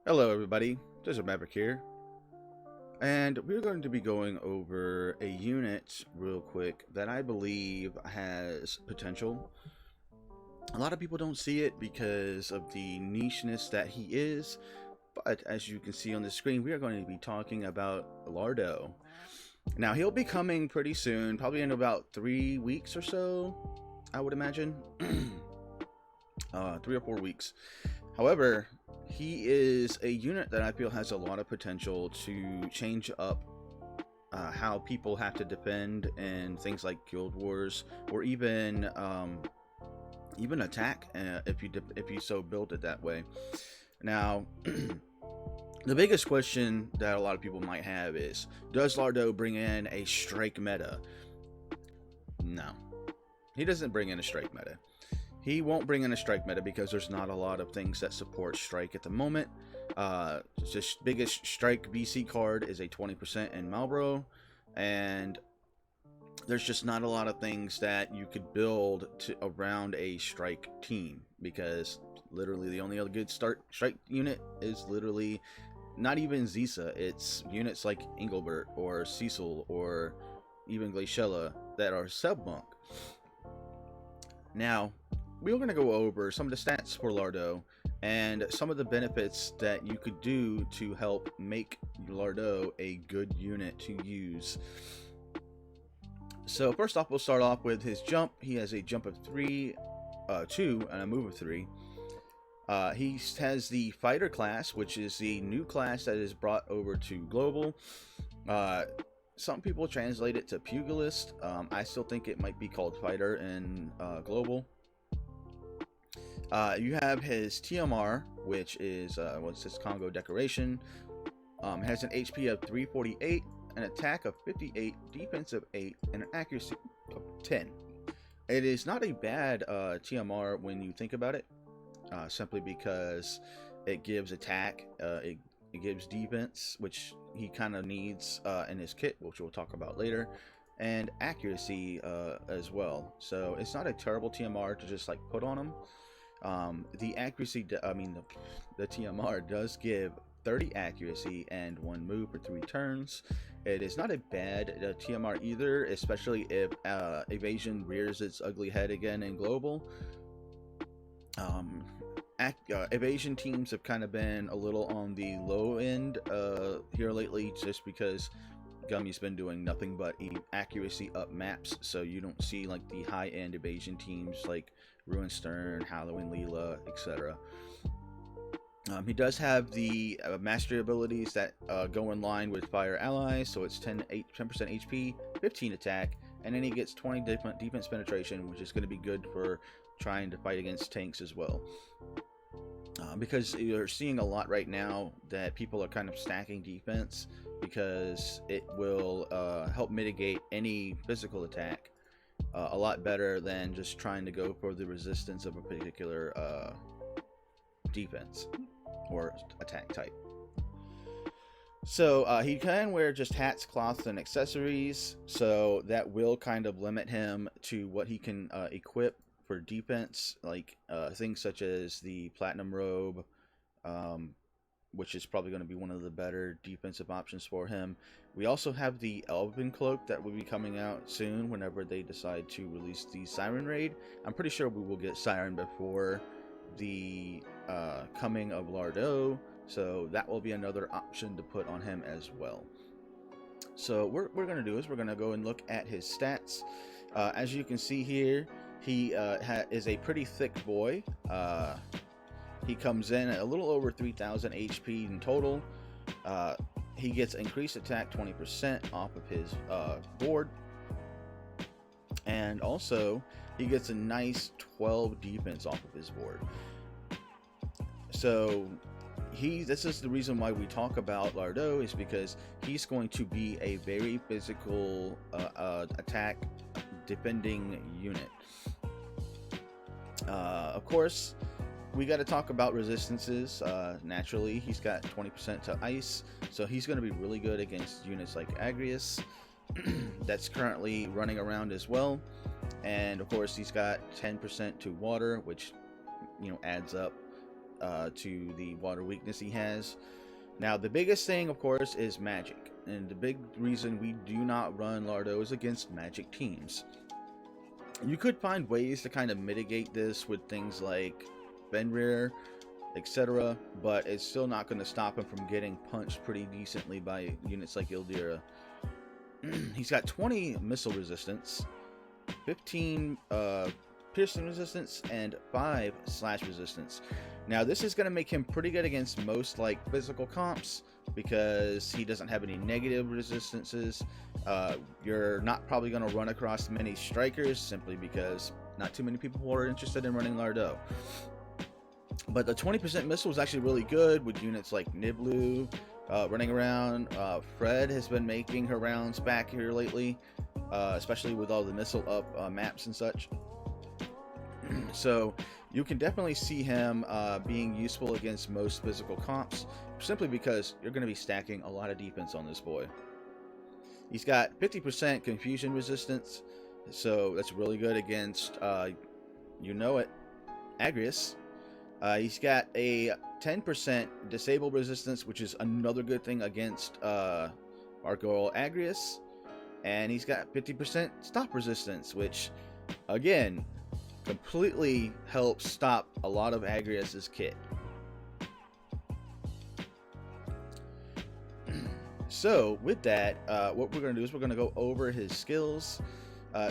Hello everybody, this is Maverick here, and we're going to be going over a unit real quick that I believe has potential. A lot of people don't see it because of the nicheness that he is, but as you can see on the screen, we are going to be talking about Lardeau. Now he'll be coming pretty soon, probably in about 3 weeks or so, I would imagine. 3 or 4 weeks. However, he is a unit that I feel has a lot of potential to change up how people have to defend in things like Guild Wars, or even attack if you so build it that way. Now, the biggest question that a lot of people might have is, does Lardeau bring in a strike meta? No, he doesn't bring in a strike meta. He won't bring in a strike meta because there's not a lot of things that support strike at the moment. The biggest strike BC card is a 20% in Marlborough, and there's just not a lot of things that you could build around a strike team, because literally the only other good strike unit is literally not even Zisa. It's units like Engelbert or Cecil or even Glaciella that are sub-monk. Now, we're going to go over some of the stats for Lardeau and some of the benefits that you could do to help make Lardeau a good unit to use. So first off, we'll start off with his jump. He has a jump of 2, and a move of 3. He has the fighter class, which is the new class that is brought over to global. Some people translate it to pugilist. I still think it might be called fighter in global. You have his TMR, which is what's this Congo decoration. Has an HP of 348, an attack of 58, defense of 8, and an accuracy of 10. It is not a bad TMR when you think about it, simply because it gives attack, it gives defense, which he kind of needs in his kit, which we'll talk about later, and accuracy as well. So it's not a terrible TMR to just like put on him. The accuracy, the TMR does give 30 accuracy and 1 move for 3 turns. It is not a bad TMR either, especially if evasion rears its ugly head again in global. Evasion teams have kind of been a little on the low end here lately, just because Gummy's been doing nothing but accuracy up maps, so you don't see like the high-end evasion teams like Ruin Stern, Halloween Leela, etc. He does have the mastery abilities that go in line with fire allies, so it's 10% HP, 15 attack, and then he gets 20 defense penetration, which is going to be good for trying to fight against tanks as well. Because you're seeing a lot right now that people are kind of stacking defense, because it will help mitigate any physical attack a lot better than just trying to go for the resistance of a particular defense or attack type. So he can wear just hats, cloths, and accessories, so that will kind of limit him to what he can equip for defense, like things such as the platinum robe, which is probably going to be one of the better defensive options for him. We also have the Elven Cloak that will be coming out soon whenever they decide to release the Siren Raid. I'm pretty sure we will get Siren before the coming of Lardeau, so that will be another option to put on him as well. So what we're going to do is we're going to go and look at his stats. As you can see here, he is a pretty thick boy. He comes in at a little over 3,000 HP in total. He gets increased attack 20% off of his board. And also, he gets a nice 12 defense off of his board. So, this is the reason why we talk about Lardeau, is because he's going to be a very physical attack defending unit. Of course, we got to talk about resistances. Naturally, he's got 20% to ice, so he's going to be really good against units like Agrius that's currently running around as well. And of course, he's got 10% to water, which adds up to the water weakness he has. Now, the biggest thing, of course, is magic. And the big reason we do not run Lardeaus against magic teams. You could find ways to kind of mitigate this with things like Fenrir, etc., but it's still not going to stop him from getting punched pretty decently by units like Ildira. He's got 20 missile resistance, 15 piercing resistance, and 5 slash resistance. Now, this is going to make him pretty good against most like physical comps because he doesn't have any negative resistances. You're not probably going to run across many strikers simply because not too many people are interested in running Lardeau. But the 20% missile is actually really good with units like Niblu running around. Fred has been making her rounds back here lately, especially with all the missile up maps and such. So you can definitely see him being useful against most physical comps, simply because you're going to be stacking a lot of defense on this boy. He's got 50% confusion resistance, so that's really good against, you know it, Agrius. He's got a 10% disable resistance, which is another good thing against our girl Agrius. And he's got 50% stop resistance, which, again, completely helps stop a lot of Agrius's kit. So with that, what we're going to do is we're going to go over his skills.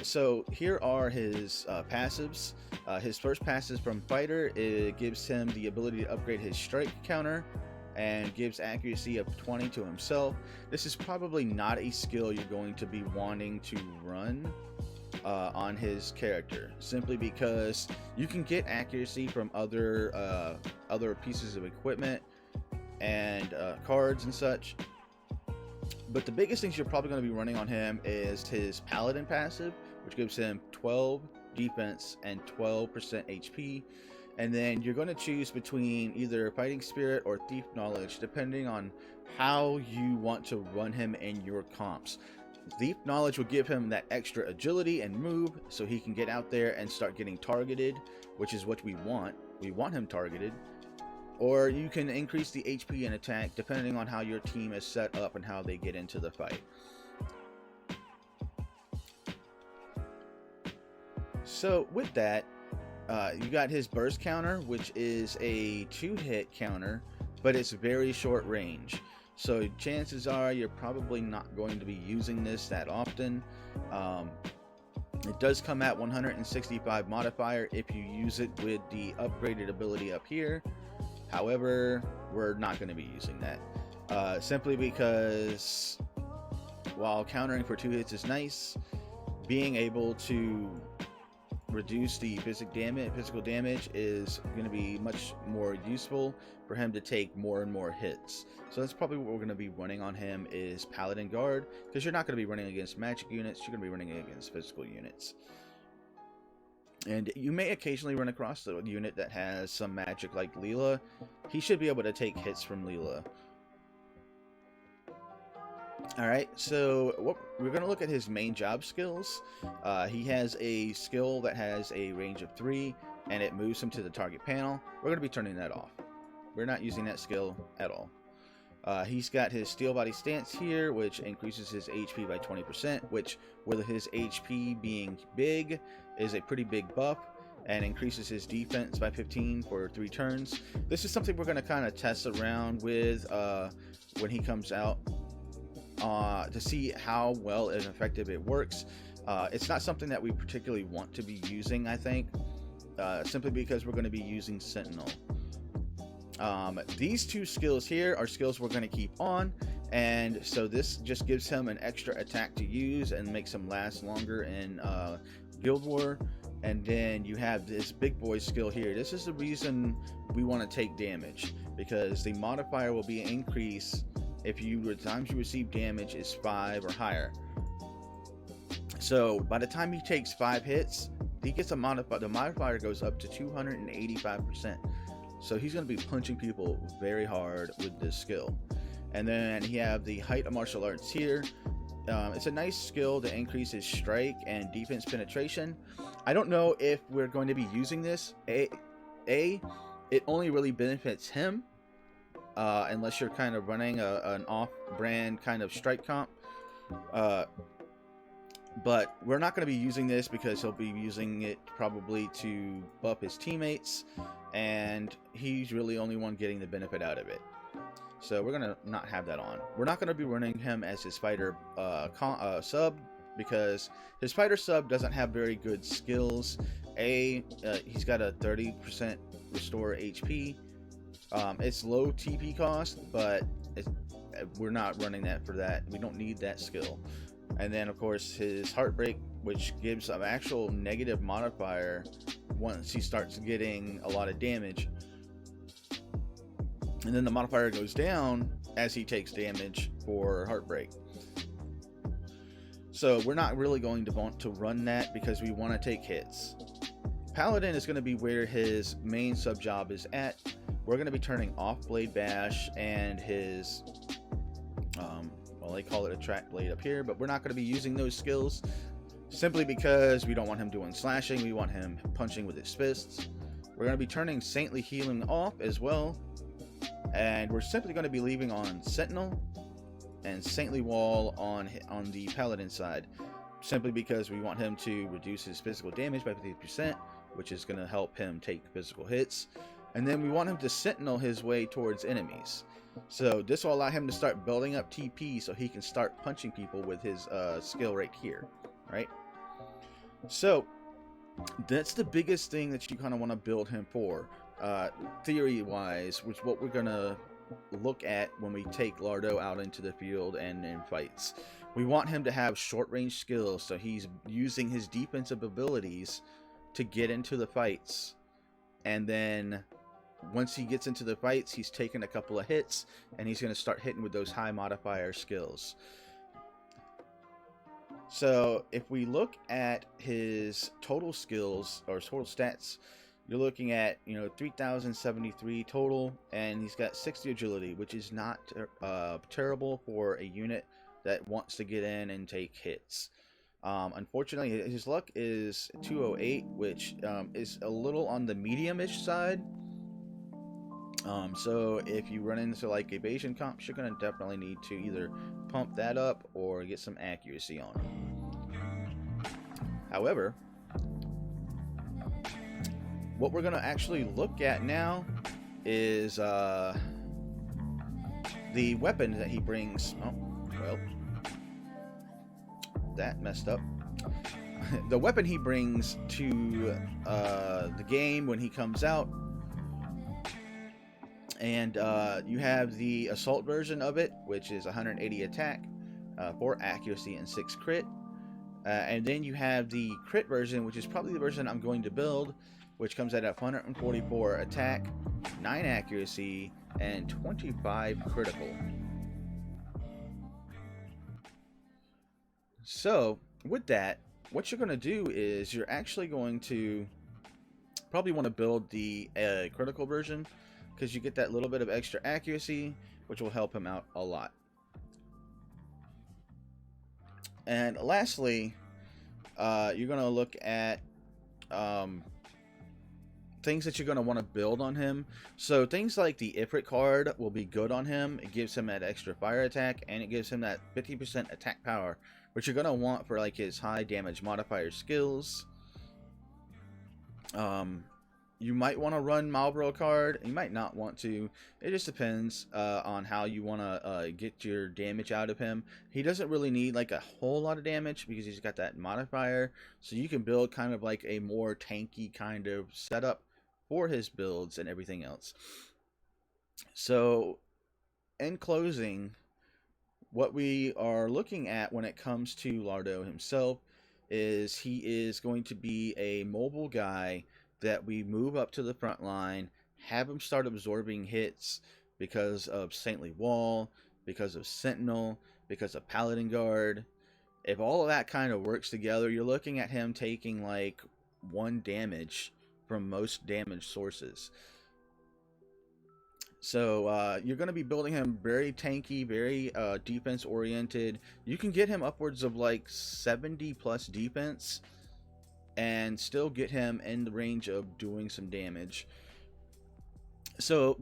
So here are his passives. His first passive from Fighter, it gives him the ability to upgrade his strike counter and gives accuracy of 20 to himself. This is probably not a skill you're going to be wanting to run on his character, simply because you can get accuracy from other pieces of equipment and cards and such. But the biggest things you're probably going to be running on him is his Paladin passive, which gives him 12 defense and 12% HP. And then you're going to choose between either Fighting Spirit or Thief Knowledge, depending on how you want to run him in your comps. Thief Knowledge will give him that extra agility and move, so he can get out there and start getting targeted, which is what we want. We want him targeted. Or you can increase the HP and attack depending on how your team is set up and how they get into the fight. So with that, you got his burst counter, which is a 2-hit counter, but it's very short range. So chances are you're probably not going to be using this that often. It does come at 165 modifier if you use it with the upgraded ability up here. However, we're not going to be using that, simply because while countering for 2 hits is nice, being able to reduce the physical damage is going to be much more useful for him to take more and more hits. So that's probably what we're going to be running on him is Paladin Guard, because you're not going to be running against magic units, you're going to be running against physical units. And you may occasionally run across the unit that has some magic like Leela. He should be able to take hits from Leela. Alright, so we're going to look at his main job skills. He has a skill that has a range of 3, and it moves him to the target panel. We're going to be turning that off. We're not using that skill at all. He's got his Steel Body Stance here, which increases his HP by 20%, which, with his HP being big, is a pretty big buff, and increases his defense by 15 for 3 turns. This is something we're going to kind of test around with when he comes out to see how well and effective it works. It's not something that we particularly want to be using, I think, simply because we're going to be using Sentinel. These 2 skills here are skills we're going to keep on, and so this just gives him an extra attack to use and makes him last longer in Guild War. And then you have this big boy skill here. This is the reason we want to take damage, because the modifier will be increased if the times you receive damage is 5 or higher. So by the time he takes 5 hits, he gets a modifier. The modifier goes up to 285%. So he's going to be punching people very hard with this skill. And then you have the Height of Martial Arts here. It's a nice skill to increase his strike and defense penetration. I don't know if we're going to be using this. A, it only really benefits him unless you're kind of running an off-brand kind of strike comp. But we're not going to be using this because he'll be using it probably to buff his teammates, and he's really the only one getting the benefit out of it. So we're going to not have that on. We're not going to be running him as his fighter sub, because his fighter sub doesn't have very good skills. He's got a 30% restore HP. It's low TP cost, but we're not running that for that. We don't need that skill. And then, of course, his Heartbreak, which gives an actual negative modifier once he starts getting a lot of damage. And then the modifier goes down as he takes damage for Heartbreak. So we're not really going to want to run that because we want to take hits. Paladin is going to be where his main sub job is at. We're going to be turning off Blade Bash and his well, they call it Attract Blade up here, but we're not going to be using those skills simply because we don't want him doing slashing. We want him punching with his fists. We're going to be turning Saintly Healing off as well, and we're simply going to be leaving on Sentinel and Saintly Wall on the Paladin side, simply because we want him to reduce his physical damage by 50%, which is going to help him take physical hits. And then we want him to Sentinel his way towards enemies. So this will allow him to start building up TP so he can start punching people with his skill right here, right? So that's the biggest thing that you kind of want to build him for, theory-wise, which is what we're going to look at when we take Lardeau out into the field and in fights. We want him to have short-range skills, so he's using his defensive abilities to get into the fights, and then once he gets into the fights, he's taken a couple of hits, and he's going to start hitting with those high modifier skills. So if we look at his total skills or total stats, you're looking at 3,073 total, and he's got 60 agility, which is not terrible for a unit that wants to get in and take hits. Unfortunately, his luck is 208, which is a little on the medium-ish side. So if you run into like evasion comps, you're going to definitely need to either pump that up or get some accuracy on him. However, what we're going to actually look at now is the weapon that he brings. Oh, well, that messed up. The weapon he brings to the game when he comes out. And you have the assault version of it, which is 180 attack, 4 accuracy, and 6 crit. And then you have the crit version, which is probably the version I'm going to build, which comes at 144 attack, 9 accuracy, and 25 critical. So with that, what you're going to do is you're actually going to probably want to build the critical version, because you get that little bit of extra accuracy, which will help him out a lot. And lastly, you're going to look at things that you're going to want to build on him. So things like the Ifrit card will be good on him. It gives him that extra fire attack, and it gives him that 50% attack power, which you're going to want for like his high damage modifier skills. You might want to run Marlboro card. You might not want to. It just depends on how you want to get your damage out of him. He doesn't really need like a whole lot of damage because he's got that modifier. So you can build kind of like a more tanky kind of setup for his builds and everything else. So in closing, what we are looking at when it comes to Lardeau himself is he is going to be a mobile guy that we move up to the front line, have him start absorbing hits because of Saintly Wall, because of Sentinel, because of Paladin Guard. If all of that kind of works together, you're looking at him taking like 1 damage from most damage sources. So you're going to be building him very tanky, very defense oriented. You can get him upwards of like 70 plus defense and still get him in the range of doing some damage. So,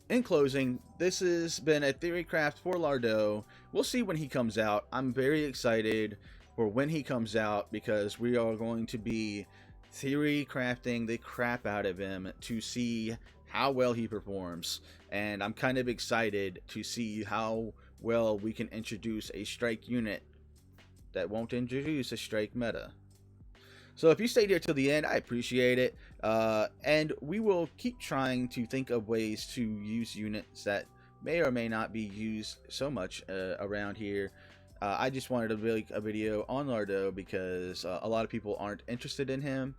in closing, this has been a theory craft for Lardeau. We'll see when he comes out. I'm very excited for when he comes out because we are going to be theory crafting the crap out of him to see how well he performs. And I'm kind of excited to see how well we can introduce a strike unit that won't introduce a strike meta. So if you stayed here till the end, I appreciate it. And we will keep trying to think of ways to use units that may or may not be used so much around here. I just wanted to make a video on Lardeau because a lot of people aren't interested in him,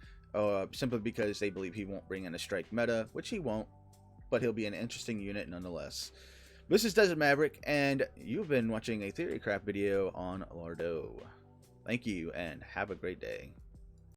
simply because they believe he won't bring in a strike meta, which he won't, but he'll be an interesting unit nonetheless. This is Desert Maverick, and you've been watching a Theorycraft video on Lardeau. Thank you, and have a great day.